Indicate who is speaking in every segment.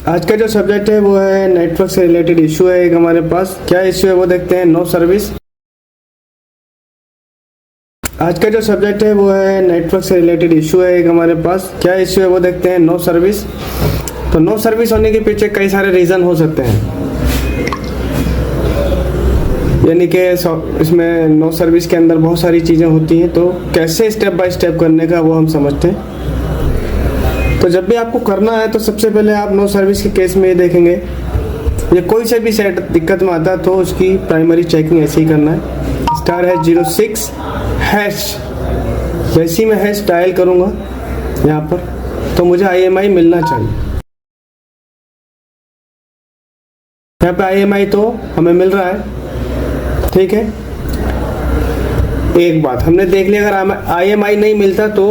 Speaker 1: आज का जो सब्जेक्ट है वो है नेटवर्क से रिलेटेड इशू है एक हमारे पास। क्या इशू है वो देखते हैं। No service. आज का जो सब्जेक्ट है वो है नेटवर्क से रिलेटेड इशू है एक हमारे पास। क्या इशू है वो देखते हैं। No service. तो नो सर्विस होने के पीछे कई सारे रीज़न हो सकते हैं, यानी कि इसमें नो सर्विस के अंदर बहुत सारी चीज़ें होती हैं। तो कैसे स्टेप बाय स्टेप करने का वो हम समझते हैं। तो जब भी आपको करना है तो सबसे पहले आप नो सर्विस के केस में ये देखेंगे, ये कोई से भी सेट दिक्कत में आता है तो उसकी प्राइमरी चेकिंग ऐसे ही करना है। स्टार है 06 हैश, जैसे ही मैं हैश डायल करूँगा यहाँ पर तो मुझे IMI मिलना चाहिए। यहाँ पे IMI तो हमें मिल रहा है, ठीक है। एक बात हमने देख ली, अगर IMI नहीं मिलता तो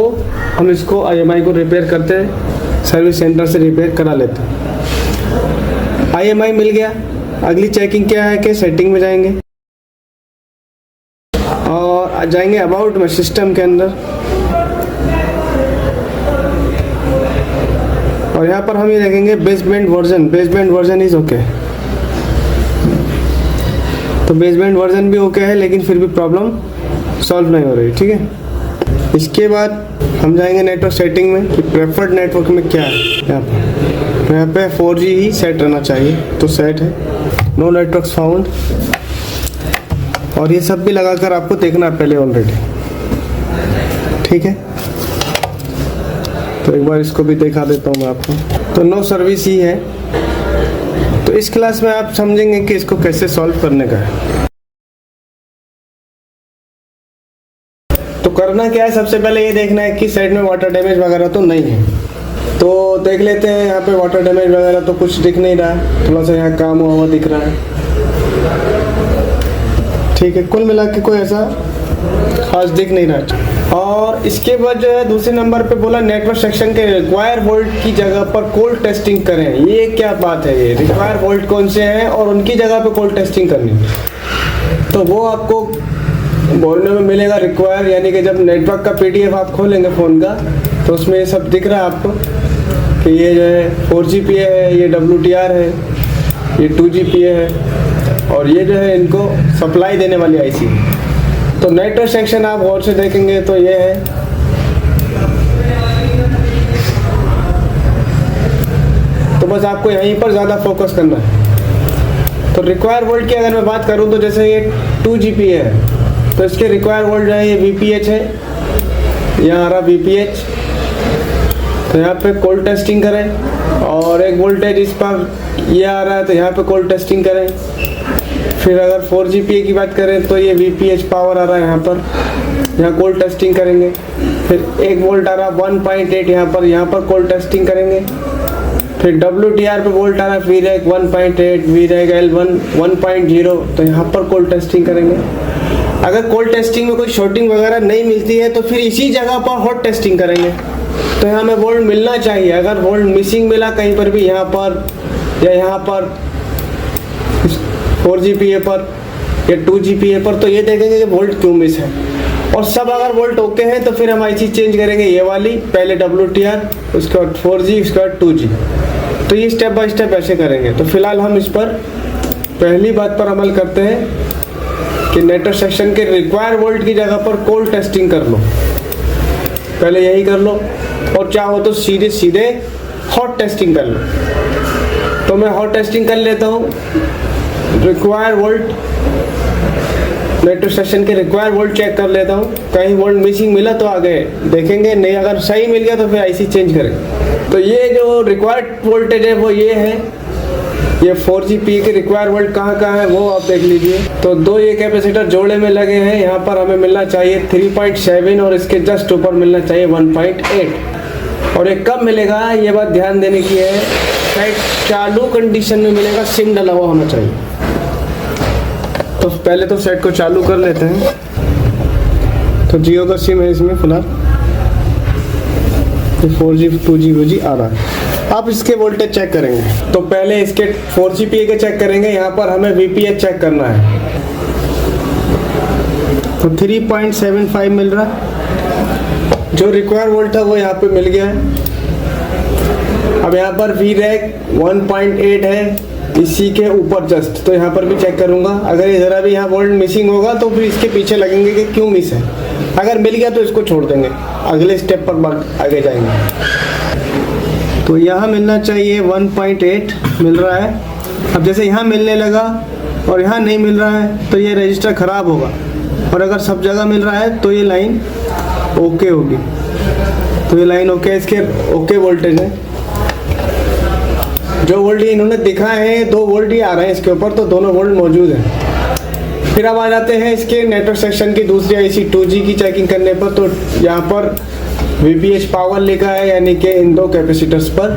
Speaker 1: हम इसको IMI को रिपेयर करते हैं, सर्विस सेंटर से रिपेयर करा लेते हैं। IMI मिल गया, अगली चेकिंग क्या है कि सेटिंग में जाएंगे और जाएंगे अबाउट में सिस्टम के अंदर, और यहाँ पर हम ये देखेंगे baseband version. Baseband version is okay, तो बेसबैंड वर्जन भी ओके है, लेकिन फिर भी प्रॉब्लम सॉल्व नहीं हो रही, ठीक है। इसके बाद हम जाएंगे नेटवर्क सेटिंग में कि प्रेफर्ड नेटवर्क में क्या है। यहाँ पे 4G ही सेट रहना चाहिए, तो सेट है। नो नेटवर्क्स फाउंड, और ये सब भी लगाकर आपको देखना है पहले ऑलरेडी, ठीक है। तो एक बार इसको भी दिखा देता हूँ मैं आपको। तो नो सर्विस ही है। तो इस क्लास में आप समझेंगे कि इसको कैसे सॉल्व करने का है। तो करना क्या है, सबसे पहले ये देखना है कि साइड में वाटर डैमेज वगैरह तो नहीं है। तो देख लेते हैं, यहाँ पे वाटर डैमेज वगैरह तो कुछ दिख नहीं रहा है, थोड़ा सा यहाँ काम हुआ हुआ दिख रहा है, ठीक है। कुल मिला के कोई ऐसा खास दिख नहीं रहा। और इसके बाद जो है दूसरे नंबर पे बोला नेटवर्क सेक्शन के रिक्वायर वोल्ट की जगह पर कोल्ड टेस्टिंग करें। ये क्या बात है, ये रिक्वायर वोल्ट कौन से हैं और उनकी जगह पे कोल्ड टेस्टिंग करनी, तो वो आपको बोलने में मिलेगा। रिक्वायर यानी कि जब नेटवर्क का PDF आप खोलेंगे फ़ोन का तो उसमें ये सब दिख रहा है आपको कि ये जो है 4GPA है, ये WTR है, ये 2GPA है, और ये जो है इनको सप्लाई देने वाली IC। तो नेटवर्क सेक्शन आप गौर से देखेंगे तो ये है, तो बस आपको यहीं पर ज़्यादा फोकस करना है। तो रिक्वायर वोल्ट की अगर मैं बात करूँ तो जैसे ये 2GPA है तो इसके रिक्वायर वोल्ट जो है ये VPH है, यहाँ आ रहा VPH। तो यहाँ पे कोल्ड टेस्टिंग करें, और एक वोल्टेज इस पर ये आ रहा है तो यहाँ पे कोल्ड टेस्टिंग करें। फिर अगर 4GPA की बात करें तो ये VPH पावर आ रहा है यहाँ पर, यहाँ कोल्ड टेस्टिंग करेंगे। फिर 1 वोल्ट आ रहा है 1.8 यहाँ पर कोल्ड टेस्टिंग करेंगे। फिर WTR पे वोल्ट आ रहा है VREG 1.8, VREG L1 1.0, तो यहाँ पर कोल्ड टेस्टिंग करेंगे। अगर कोल्ड टेस्टिंग में कोई शॉर्टिंग वगैरह नहीं मिलती है तो फिर इसी जगह पर हॉट टेस्टिंग करेंगे। तो यहाँ हमें वोल्ट मिलना चाहिए, अगर वोल्ट मिसिंग मिला कहीं पर भी, यहाँ पर या यहाँ पर 4GPA पर या 2GPA पर, तो ये देखेंगे कि वोल्ट क्यों मिस है। और सब अगर वोल्ट ओके हैं तो फिर हम IC चेंज करेंगे, ये वाली पहले WTR, उसके बाद 4G, उसके बाद 2G। तो ये स्टेप बाय स्टेप ऐसे करेंगे। तो फिलहाल हम इस पर पहली बात पर अमल करते हैं कि नेटवर्क सेक्शन के रिक्वायर वोल्ट की जगह पर कोल्ड टेस्टिंग कर लो, पहले यही कर लो, और चाहो तो सीधे सीधे हॉट टेस्टिंग कर लो। तो मैं हॉट टेस्टिंग कर लेता हूँ। रिक्वायर वोल्ट, नेटवर्क सेक्शन के रिक्वायर वोल्ट चेक कर लेता हूँ, कहीं वोल्ट मिसिंग मिला तो आगे देखेंगे, नहीं अगर सही मिल गया तो फिर IC चेंज करें। तो ये जो रिक्वायर्ड वोल्टेज है वो ये है, ये 4GPA के रिक्वायर वोल्ट कहाँ है वो आप देख लीजिए। तो 2 ये कैपेसिटर जोड़े में लगे हैं, यहाँ पर हमें मिलना चाहिए 3.7 और इसके जस्ट ऊपर मिलना चाहिए 1.8। और ये कब मिलेगा ये बात ध्यान देने की है, शायद चालू कंडीशन में मिलेगा, सिम डला हुआ होना चाहिए। तो पहले तो सेट को चालू कर लेते हैं। तो जियो का सिम है इसमें फिलहाल, 4G 2G 2G आ रहा है। आप इसके वोल्टेज चेक करेंगे तो पहले इसके 4GPA के चेक करेंगे, यहाँ पर हमें VPH चेक करना है। तो 3.75 मिल रहा है, जो रिक्वायर वोल्ट था वो यहाँ पे मिल गया है। अब यहाँ पर VREG 1.8 है इसी के ऊपर जस्ट, तो यहाँ पर भी चेक करूँगा। अगर ये ज़रा भी यहाँ वोल्ट मिसिंग होगा तो फिर इसके पीछे लगेंगे कि क्यों मिस है। अगर मिल गया तो इसको छोड़ देंगे, अगले स्टेप पर आगे जाएंगे। तो यहाँ मिलना चाहिए 1.8 मिल रहा है। अब जैसे यहाँ मिलने लगा और यहाँ नहीं मिल रहा है तो ये रजिस्टर ख़राब होगा, और अगर सब जगह मिल रहा है तो ये लाइन ओके होगी। तो ये लाइन ओके, इसके ओके वोल्टेज है। जो वोल्ट इन्होंने दिखाए हैं 2 वोल्ट ही आ रहे हैं इसके ऊपर, तो दोनों वोल्ट मौजूद हैं। फिर अब आ जाते हैं इसके नेटवर्क सेक्शन की दूसरी IC 2G की चेकिंग करने पर। तो यहाँ पर VPH पावर लिखा है, यानी कि इन 2 कैपेसिटर्स पर,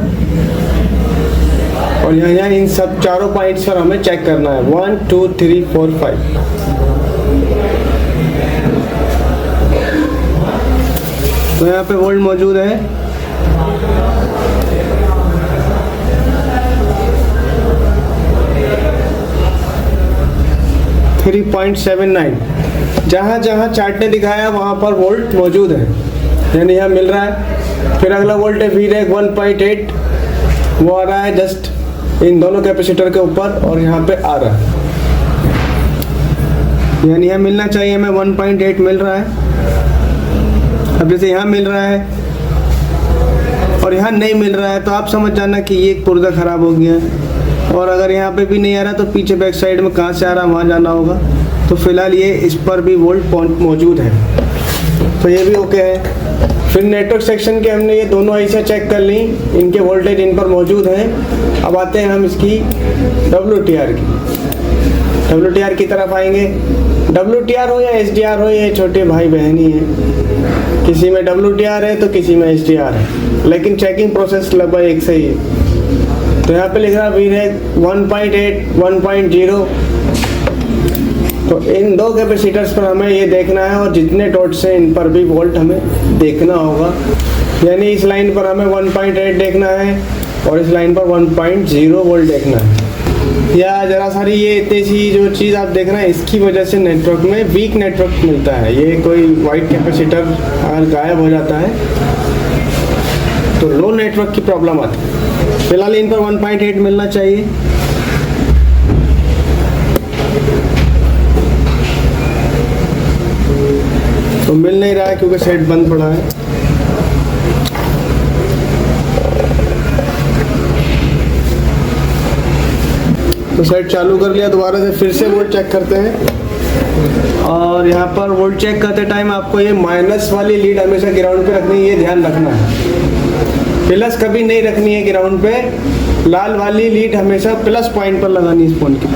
Speaker 1: और यहाँ इन सब चारों पॉइंट्स पर हमें चेक करना है 1 2 3 4 5। तो यहाँ पे वोल्ट मौजूद है। 3.79, जहाँ जहाँ चार्ट ने दिखाया वहाँ पर वोल्ट मौजूद है, यानी यहाँ मिल रहा है। फिर अगला वोल्ट है VREG 1.8, वो आ रहा है जस्ट इन दोनों कैपेसिटर के ऊपर और यहाँ पे आ रहा है, यानी यहाँ मिलना चाहिए हमें 1.8 मिल रहा है। अब जैसे यहाँ मिल रहा है और यहाँ नहीं मिल रहा है तो आप समझ जाना कि ये एक पुर्जा ख़राब हो गया है। और अगर यहाँ पे भी नहीं आ रहा तो पीछे बैक साइड में कहाँ से आ रहा है वहाँ जाना होगा। तो फिलहाल ये इस पर भी वोल्ट मौजूद है, तो ये भी ओके है। फिर नेटवर्क सेक्शन के हमने ये दोनों ऐसा चेक कर ली, इनके वोल्टेज इन पर मौजूद हैं। अब आते हैं हम इसकी WTR की तरफ आएंगे। WTR हो या SDR हो, ये छोटे भाई बहन ही हैं। किसी में WTR है तो किसी में SDR है, लेकिन चेकिंग प्रोसेस लगभग एक से ही है। तो यहाँ पे लिख रहा है VREG 1.8 1.0। तो इन 2 कैपेसिटर्स पर हमें ये देखना है, और जितने डॉट्स हैं इन पर भी वोल्ट हमें देखना होगा। यानी इस लाइन पर हमें 1.8 देखना है और इस लाइन पर 1.0 वोल्ट देखना है। या ज़रा सारी ये इतनी सी जो चीज़ आप देख रहे हैं, इसकी वजह से नेटवर्क में वीक नेटवर्क मिलता है। ये कोई वाइट कैपेसिटर अगर गायब हो जाता है तो लो नेटवर्क की प्रॉब्लम आती है। फिलहाल इन पर 1.8 मिलना चाहिए। तो मिल नहीं रहा है क्योंकि सेट बंद पड़ा है। तो सेट चालू कर लिया, दोबारा से फिर से वोल्ट चेक करते हैं। और यहाँ पर वोल्ट चेक करते टाइम आपको ये माइनस वाली लीड हमेशा ग्राउंड पे रखनी है, ये ध्यान रखना है। प्लस कभी नहीं रखनी है ग्राउंड पे, लाल वाली लीड हमेशा प्लस पॉइंट पर लगानी है इस फोन की।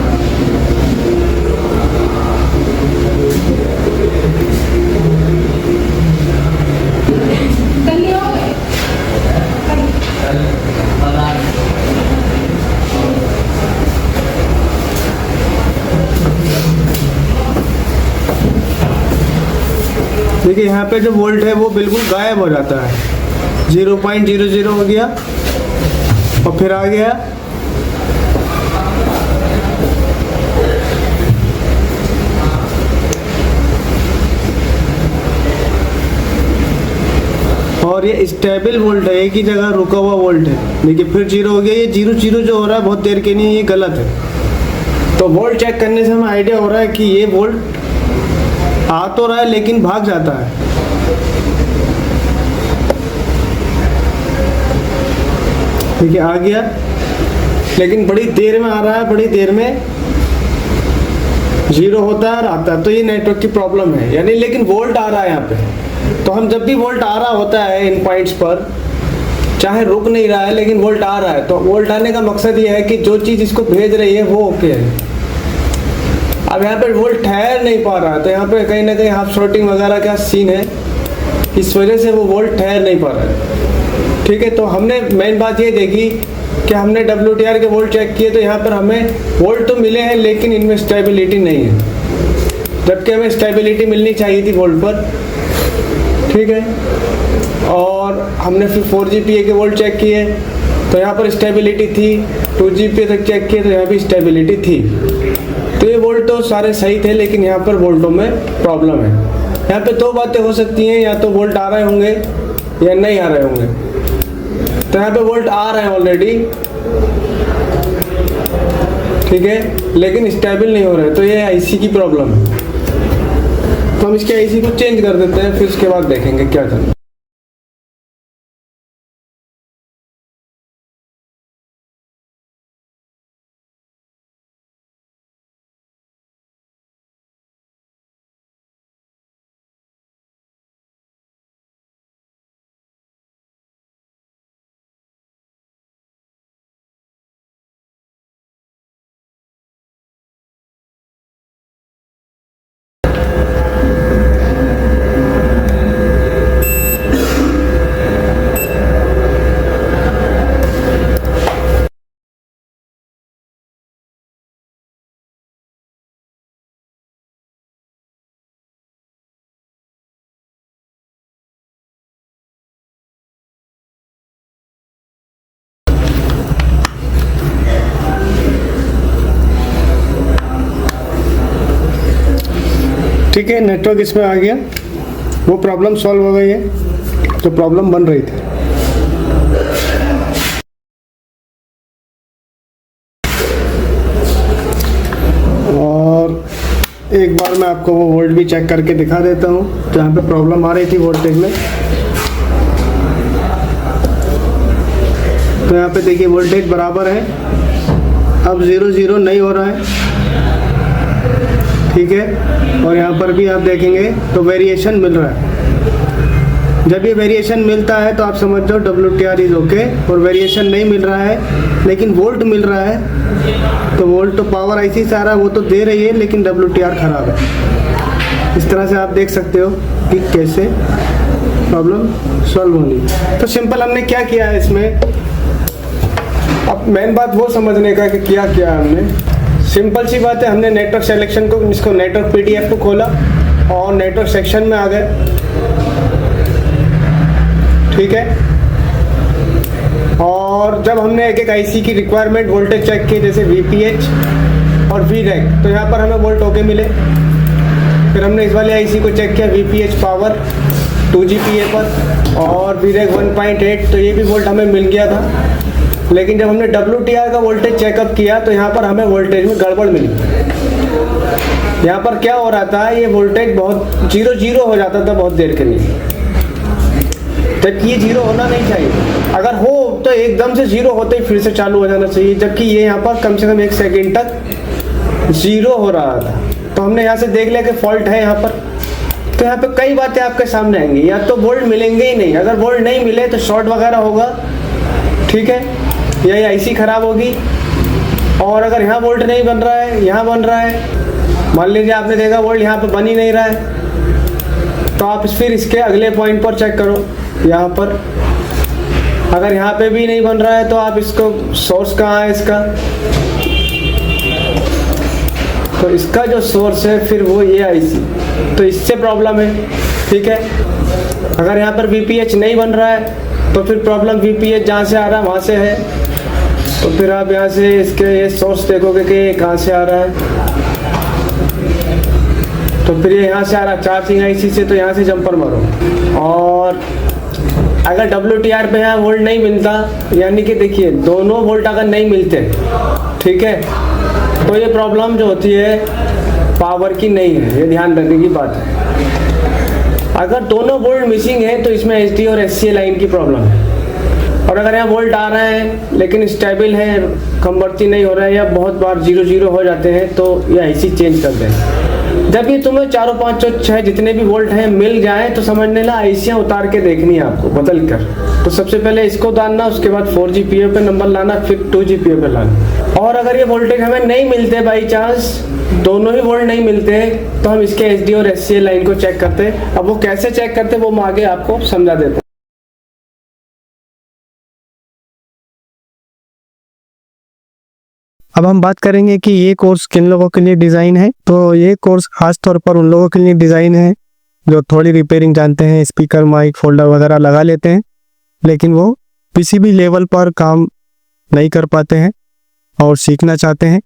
Speaker 1: देखिए यहाँ पे जो वोल्ट है वो बिल्कुल गायब हो जाता है, 0.00 हो गया और फिर आ गया। और ये स्टेबल वोल्ट है, एक ही जगह रुका हुआ वोल्ट है। देखिए फिर 0 हो गया। ये 0 जो हो रहा है बहुत देर के नहीं, ये गलत है। तो वोल्ट चेक करने से हमें आइडिया हो रहा है कि ये वोल्ट आ तो रहा है लेकिन भाग जाता है। देखिए आ गया, लेकिन बड़ी देर में आ रहा है, बड़ी देर में 0 होता है और आता है। तो ये नेटवर्क की प्रॉब्लम है, यानी लेकिन वोल्ट आ रहा है यहाँ पे। तो हम जब भी वोल्ट आ रहा होता है इन पॉइंट्स पर, चाहे रुक नहीं रहा है लेकिन वोल्ट आ रहा है, तो वोल्ट आने का मकसद ये है कि जो चीज़ इसको भेज रही है वो ओके है। अब यहाँ पे वोल्ट ठहर नहीं पा रहा है, तो यहाँ पे कहीं ना कहीं हाफ शॉर्टिंग वगैरह का सीन है, इस वजह से वो वोल्ट ठहर नहीं पा रहा है। ठीक है, तो हमने मेन बात ये देखी कि हमने WTR के वोल्ट चेक किए, तो यहाँ पर हमें वोल्ट तो मिले हैं लेकिन इनमें स्टेबिलिटी नहीं है, जबकि हमें स्टेबिलिटी मिलनी चाहिए थी वोल्ट पर। ठीक है, और हमने फिर 4GPA के वोल्ट चेक किए तो यहाँ पर स्टेबिलिटी थी, 2GPA तक चेक किए तो यहाँ भी स्टेबिलिटी थी। तो ये वोल्ट तो सारे सही थे, लेकिन यहाँ पर वोल्टों में प्रॉब्लम है। यहाँ पे 2 बातें हो सकती हैं, या तो वोल्ट आ रहे होंगे या नहीं आ रहे होंगे। तो यहाँ पे वोल्ट आ रहा है ऑलरेडी, ठीक है, लेकिन स्टेबल नहीं हो रहा है, तो ये आईसी की प्रॉब्लम है। तो हम इसके आईसी को चेंज कर देते हैं, फिर उसके बाद देखेंगे क्या करना। ठीक है, नेटवर्क इसमें आ गया, वो प्रॉब्लम सॉल्व हो गई है जो प्रॉब्लम बन रही थी। और एक बार मैं आपको वो वोल्ट भी चेक करके दिखा देता हूँ जहाँ पे प्रॉब्लम आ रही थी वोल्टेज में। तो यहाँ पे देखिए वोल्टेज बराबर है, अब 0 नहीं हो रहा है, ठीक है। और यहाँ पर भी आप देखेंगे तो वेरिएशन मिल रहा है। जब ये वेरिएशन मिलता है तो आप समझ जाओ WTR इज ओके। और वेरिएशन नहीं मिल रहा है लेकिन वोल्ट मिल रहा है, तो वोल्ट तो पावर आईसी से आ रहा है, वो तो दे रही है, लेकिन WTR खराब है। इस तरह से आप देख सकते हो कि कैसे प्रॉब्लम सॉल्व होनी। तो सिंपल हमने क्या किया है इसमें, अब मेन बात वो समझने का कि क्या किया हमने। सिंपल सी बात है, हमने नेटवर्क सिलेक्शन को, इसको नेटवर्क PDF को खोला और नेटवर्क सेक्शन में आ गए, ठीक है। और जब हमने एक एक आईसी की रिक्वायरमेंट वोल्टेज चेक की, जैसे VPH और VREG, तो यहाँ पर हमें वोल्ट ओके मिले। फिर हमने इस वाले आईसी को चेक किया VPH पावर 2GPA पर और VREG 1.8, तो ये भी वोल्ट हमें मिल गया था। लेकिन जब हमने WTR का वोल्टेज चेकअप किया तो यहाँ पर हमें वोल्टेज में गड़बड़ मिली। यहाँ पर क्या हो रहा था, ये वोल्टेज बहुत 0 हो जाता था बहुत देर के लिए, जबकि ये 0 होना नहीं चाहिए। अगर हो तो एकदम से 0 होते ही फिर से चालू हो जाना चाहिए, जबकि ये यहाँ पर कम से कम 1 सेकेंड तक 0 हो रहा था। तो हमने यहाँ से देख लिया कि फॉल्ट है यहाँ पर। तो यहाँ पे कई बातें आपके सामने आएंगी, या तो वोल्ट मिलेंगे ही नहीं, अगर वोल्ट नहीं मिले तो शॉर्ट वगैरह होगा, ठीक है, या ये आईसी खराब होगी। और अगर यहाँ वोल्ट नहीं बन रहा है, यहाँ बन रहा है, मान लीजिए आपने देखा वोल्ट यहाँ पे बन ही नहीं रहा है, तो आप फिर इसके अगले पॉइंट पर चेक करो। यहाँ पर अगर यहाँ पे भी नहीं बन रहा है तो आप इसको, सोर्स कहाँ है इसका, तो इसका जो सोर्स है फिर वो ये आईसी, तो इससे प्रॉब्लम है, ठीक है। अगर यहाँ पर VPH नहीं बन रहा है तो फिर प्रॉब्लम VPH जहाँ से आ रहा है वहाँ से है। तो फिर आप यहाँ से इसके ये सोर्स देखोगे कि कहाँ से आ रहा है, तो फिर ये यहाँ से आ रहा है चार्जिंग आईसी से, तो यहाँ से जंपर मारो। और अगर WTR पे यहाँ वोल्ट नहीं मिलता, यानी कि देखिए दोनों वोल्ट अगर नहीं मिलते, ठीक है, तो ये प्रॉब्लम जो होती है पावर की नहीं है, ये ध्यान रखने की बात है। अगर दोनों वोल्ट मिसिंग है तो इसमें SD और SCA लाइन की प्रॉब्लम है। और अगर यहाँ वोल्ट आ रहा है लेकिन स्टेबल है, कन्वर्टी नहीं हो रहा है, या बहुत बार 0 हो जाते हैं, तो ये आईसी चेंज कर दें। जब ये तुम्हें 4, 5, 6 जितने भी वोल्ट हैं मिल जाए तो समझ लेना आईसियाँ उतार के देखनी है आपको बदल कर। तो सबसे पहले इसको डालना, उसके बाद 4GPA पे नंबर लाना, फिर 2GPA पे लाना। और अगर ये वोल्टेज हमें नहीं मिलते, बाई चांस दोनों ही वोल्ट नहीं मिलते, तो हम इसके SD और SCA लाइन को चेक करते। अब वो कैसे चेक करते वो मैं आगे आपको समझा देता हूँ।
Speaker 2: अब हम बात करेंगे कि ये कोर्स किन लोगों के लिए डिज़ाइन है। तो ये कोर्स खास तौर पर उन लोगों के लिए डिज़ाइन है जो थोड़ी रिपेयरिंग जानते हैं, स्पीकर, माइक, फोल्डर वगैरह लगा लेते हैं, लेकिन वो PCB लेवल पर काम नहीं कर पाते हैं और सीखना चाहते हैं,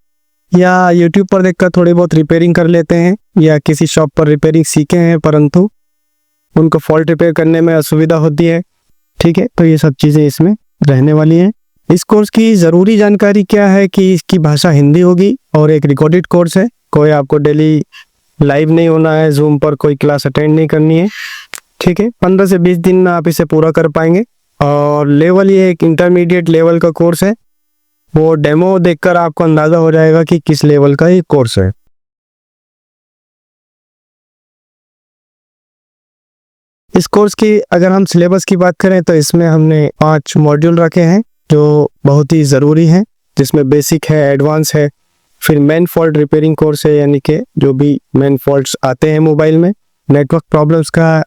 Speaker 2: या YouTube पर देखकर थोड़ी बहुत रिपेयरिंग कर लेते हैं, या किसी शॉप पर रिपेयरिंग सीखे हैं परंतु उनको फॉल्ट रिपेयर करने में असुविधा होती है, ठीक है। तो ये सब चीज़ें इसमें रहने वाली हैं। इस कोर्स की ज़रूरी जानकारी क्या है कि इसकी भाषा हिंदी होगी और एक रिकॉर्डेड कोर्स है। कोई आपको डेली लाइव नहीं होना है, जूम पर कोई क्लास अटेंड नहीं करनी है, ठीक है। 15 से 20 दिन में आप इसे पूरा कर पाएंगे। और लेवल ये एक इंटरमीडिएट लेवल का कोर्स है। वो डेमो देखकर आपको अंदाज़ा हो जाएगा कि किस लेवल का ये कोर्स है। इस कोर्स की अगर हम सिलेबस की बात करें तो इसमें हमने 5 मॉड्यूल रखे हैं जो बहुत ही ज़रूरी हैं, जिसमें बेसिक है, एडवांस है, फिर मेन फॉल्ट रिपेयरिंग कोर्स है, यानी कि जो भी मेन फॉल्ट्स आते हैं मोबाइल में, नेटवर्क प्रॉब्लम्स का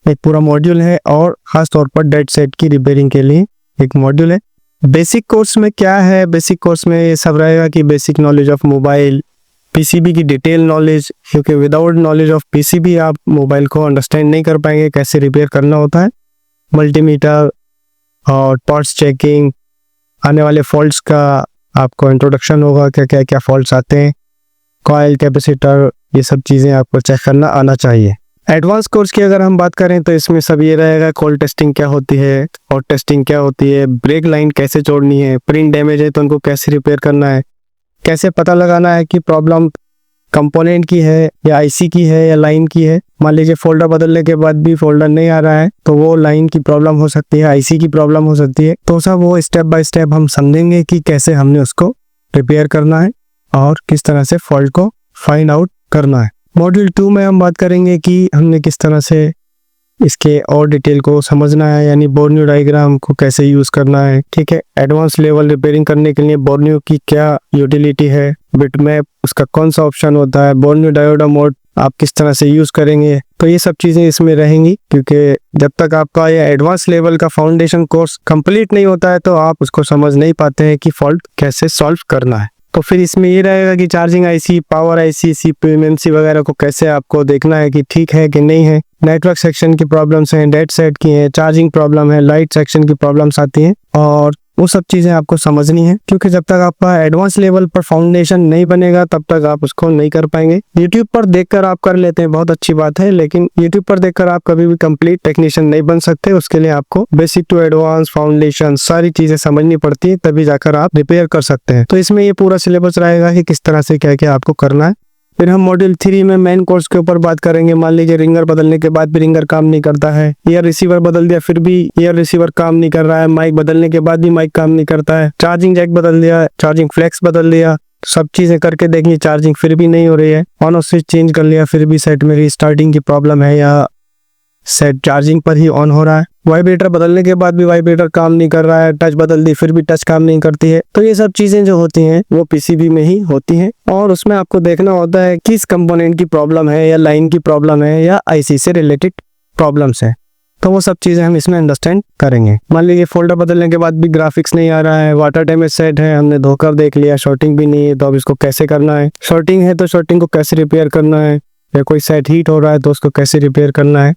Speaker 2: एक पूरा मॉड्यूल है, और ख़ास तौर पर डेड सेट की रिपेयरिंग के लिए एक मॉड्यूल है। बेसिक कोर्स में क्या है? बेसिक कोर्स में ये सब रहेगा कि basic knowledge of mobile, PCB की डिटेल नॉलेज, क्योंकि विदाउट नॉलेज ऑफ पीसीबी आप मोबाइल को अंडरस्टैंड नहीं कर पाएंगे कैसे रिपेयर करना होता है। मल्टीमीटर और पार्ट्स चेकिंग, आने वाले फॉल्ट्स का आपको इंट्रोडक्शन होगा, क्या क्या क्या फॉल्ट्स आते हैं, कॉइल, कैपेसिटर, ये सब चीज़ें आपको चेक करना आना चाहिए। एडवांस कोर्स की अगर हम बात करें तो इसमें सब ये रहेगा, कोल्ड टेस्टिंग क्या होती है, हॉट टेस्टिंग क्या होती है, ब्रेक लाइन कैसे जोड़नी है, प्रिंट डैमेज है तो उनको कैसे रिपेयर करना है, कैसे पता लगाना है कि प्रॉब्लम कंपोनेंट की है या आईसी की है या लाइन की है। मान लीजिए फोल्डर बदलने के बाद भी फोल्डर नहीं आ रहा है तो वो लाइन की प्रॉब्लम हो सकती है, आईसी की प्रॉब्लम हो सकती है। तो सब वो स्टेप बाय स्टेप हम समझेंगे कि कैसे हमने उसको रिपेयर करना है और किस तरह से फॉल्ट को फाइंड आउट करना है। मॉड्यूल 2 में हम बात करेंगे कि हमने किस तरह से इसके और डिटेल को समझना है, यानी बोर्नियो डायग्राम को कैसे यूज करना है, ठीक है। एडवांस लेवल रिपेयरिंग करने के लिए बोर्नियो की क्या यूटिलिटी है, बिटमैप उसका कौन सा ऑप्शन होता है, बोर्नियो डायोडा मोड आप किस तरह से यूज करेंगे, तो ये सब चीजें इसमें रहेंगी। क्योंकि जब तक आपका ये एडवांस लेवल का फाउंडेशन कोर्स कंप्लीट नहीं होता है तो आप उसको समझ नहीं पाते हैं कि फॉल्ट कैसे सॉल्व करना है। तो फिर इसमें ये रहेगा कि charging IC, power IC, CPU वगैरह को कैसे आपको देखना है कि ठीक है कि नहीं है। नेटवर्क सेक्शन की प्रॉब्लम्स हैं, डेड सेट की हैं, चार्जिंग प्रॉब्लम है, लाइट सेक्शन की प्रॉब्लम्स आती हैं, और वो सब चीज़ें आपको समझनी है। क्योंकि जब तक आपका एडवांस लेवल पर फाउंडेशन नहीं बनेगा तब तक आप उसको नहीं कर पाएंगे। यूट्यूब पर देखकर आप कर लेते हैं, बहुत अच्छी बात है, लेकिन यूट्यूब पर देखकर आप कभी भी कंप्लीट टेक्नीशियन नहीं बन सकते। उसके लिए आपको बेसिक टू एडवांस, फाउंडेशन, सारी चीज़ें समझनी पड़ती है, तभी जाकर आप रिपेयर कर सकते हैं। तो इसमें ये पूरा सिलेबस रहेगा कि किस तरह से क्या क्या आपको करना है। फिर हम मॉड्यूल 3 में मेन कोर्स के ऊपर बात करेंगे। मान लीजिए रिंगर बदलने के बाद भी रिंगर काम नहीं करता है, ईयर रिसीवर बदल दिया फिर भी ईयर रिसीवर काम नहीं कर रहा है, माइक बदलने के बाद भी माइक काम नहीं करता है, चार्जिंग जैक बदल दिया, चार्जिंग फ्लेक्स बदल दिया, सब चीजें करके देखिए चार्जिंग फिर भी नहीं हो रही है, ऑन ऑफ स्विच चेंज कर लिया फिर भी सेट में रीस्टार्टिंग की प्रॉब्लम है या सेट चार्जिंग पर ही ऑन हो रहा है, वाइब्रेटर बदलने के बाद भी वाइब्रेटर काम नहीं कर रहा है, टच बदल दी फिर भी टच काम नहीं करती है। तो ये सब चीजें जो होती हैं वो पीसीबी में ही होती हैं, और उसमें आपको देखना होता है किस कंपोनेंट की प्रॉब्लम है या लाइन की प्रॉब्लम है या आईसी से रिलेटेड प्रॉब्लम्स है। तो वो सब चीजें हम इसमें अंडरस्टैंड करेंगे। मान लीजिए फोल्डर बदलने के बाद भी ग्राफिक्स नहीं आ रहा है, वाटर डैमेज सेट है, हमने धोकर देख लिया, शॉर्टिंग भी नहीं है, तो अब इसको कैसे करना है, शॉर्टिंग है तो शॉर्टिंग को कैसे रिपेयर करना है, या कोई सेट हीट हो रहा है तो उसको कैसे रिपेयर करना है,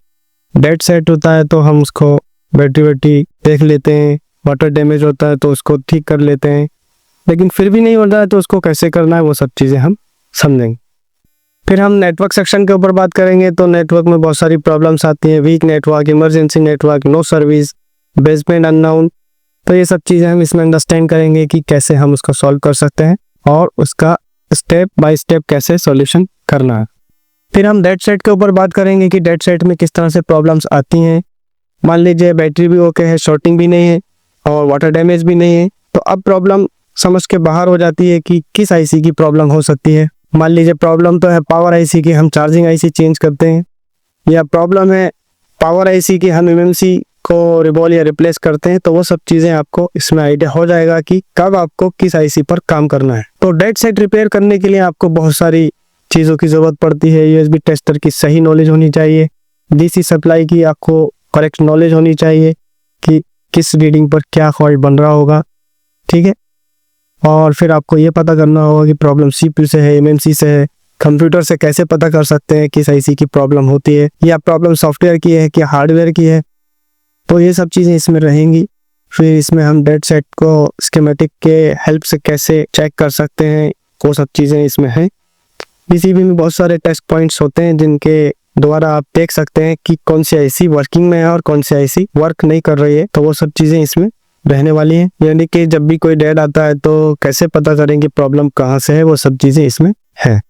Speaker 2: डेड सेट होता है तो हम उसको बैटरी देख लेते हैं, वाटर डैमेज होता है तो उसको ठीक कर लेते हैं, लेकिन फिर भी नहीं होता है तो उसको कैसे करना है वो सब चीज़ें हम समझेंगे। फिर हम नेटवर्क सेक्शन के ऊपर बात करेंगे। तो नेटवर्क में बहुत सारी प्रॉब्लम्स आती हैं, weak network, emergency network, no service, basement unknown, तो ये सब चीज़ें हम इसमें अंडरस्टैंड करेंगे कि कैसे हम उसको सॉल्व कर सकते हैं और उसका स्टेप बाय स्टेप कैसे सॉल्यूशन करना है। फिर हम डेड सेट के ऊपर बात करेंगे कि डेड सेट में किस तरह से प्रॉब्लम्स आती हैं। मान लीजिए बैटरी भी ओके है, शॉर्टिंग भी नहीं है और वाटर डैमेज भी नहीं है, तो अब प्रॉब्लम समझ के बाहर हो जाती है कि किस आईसी की प्रॉब्लम हो सकती है। मान लीजिए प्रॉब्लम तो है पावर आईसी की, हम चार्जिंग आईसी चेंज करते हैं, या प्रॉब्लम है पावर आईसी की, हम एमएमसी को रिबॉल या रिप्लेस करते हैं। तो वो सब चीज़ें आपको इसमें आइडिया हो जाएगा कि कब आपको किस आईसी पर काम करना है। तो डेड सेट रिपेयर करने के लिए आपको बहुत सारी चीज़ों की ज़रूरत पड़ती है। यूएसबी टेस्टर की सही नॉलेज होनी चाहिए, डीसी सप्लाई की आपको करेक्ट नॉलेज होनी चाहिए कि किस रीडिंग पर क्या फॉल्ट बन रहा होगा, ठीक है। और फिर आपको ये पता करना होगा कि प्रॉब्लम सीपीयू से है, एमएमसी से है, कंप्यूटर से कैसे पता कर सकते हैं किस आईसी की प्रॉब्लम होती है, या प्रॉब्लम सॉफ्टवेयर की है कि हार्डवेयर की है। तो ये सब चीज़ें इसमें रहेंगी। फिर इसमें हम डेड सेट को स्कीमेटिक के हेल्प से कैसे चेक कर सकते हैं, वो सब चीज़ें इसमें हैं। पीसीबी में बहुत सारे टेस्ट पॉइंट्स होते हैं जिनके द्वारा आप देख सकते हैं कि कौन सी आईसी वर्किंग में है और कौन सी आईसी वर्क नहीं कर रही है। तो वो सब चीज़ें इसमें रहने वाली हैं, यानी कि जब भी कोई डेड आता है तो कैसे पता करें कि प्रॉब्लम कहाँ से है, वो सब चीज़ें इसमें है।